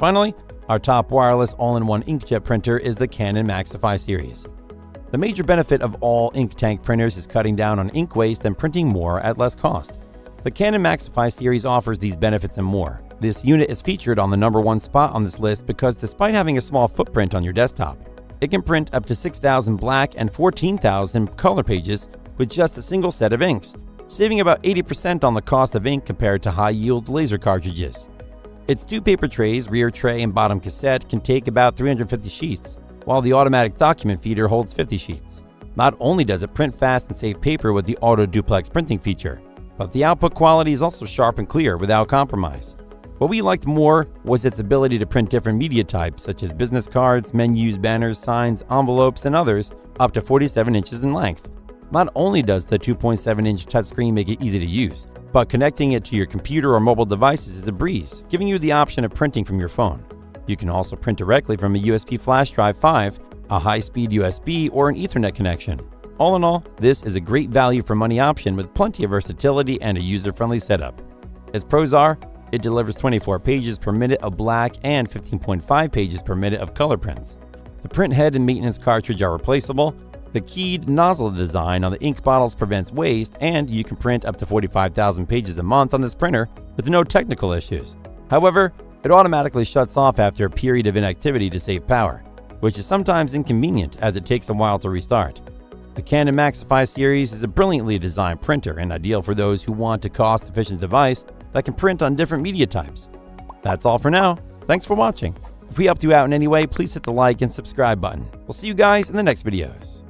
Finally, our top wireless all-in-one inkjet printer is the Canon MAXIFY Series. The major benefit of all ink tank printers is cutting down on ink waste and printing more at less cost. The Canon MAXIFY Series offers these benefits and more. This unit is featured on the #1 spot on this list because despite having a small footprint on your desktop, it can print up to 6,000 black and 14,000 color pages with just a single set of inks, saving about 80% on the cost of ink compared to high-yield laser cartridges. Its 2 paper trays, rear tray and bottom cassette, can take about 350 sheets, while the automatic document feeder holds 50 sheets. Not only does it print fast and save paper with the auto duplex printing feature, but the output quality is also sharp and clear without compromise. What we liked more was its ability to print different media types such as business cards, menus, banners, signs, envelopes, and others up to 47 inches in length. Not only does the 2.7-inch touchscreen make it easy to use, but connecting it to your computer or mobile devices is a breeze, giving you the option of printing from your phone. You can also print directly from a USB flash drive 5, a high-speed USB, or an Ethernet connection. All in all, this is a great value for money option with plenty of versatility and a user-friendly setup. Its pros are, it delivers 24 pages per minute of black and 15.5 pages per minute of color prints. The print head and maintenance cartridge are replaceable. The keyed nozzle design on the ink bottles prevents waste, and you can print up to 45,000 pages a month on this printer with no technical issues. However, it automatically shuts off after a period of inactivity to save power, which is sometimes inconvenient as it takes a while to restart. The Canon MAXIFY Series is a brilliantly designed printer and ideal for those who want a cost-efficient device that can print on different media types. That's all for now. Thanks for watching. If we helped you out in any way, please hit the like and subscribe button. We'll see you guys in the next videos.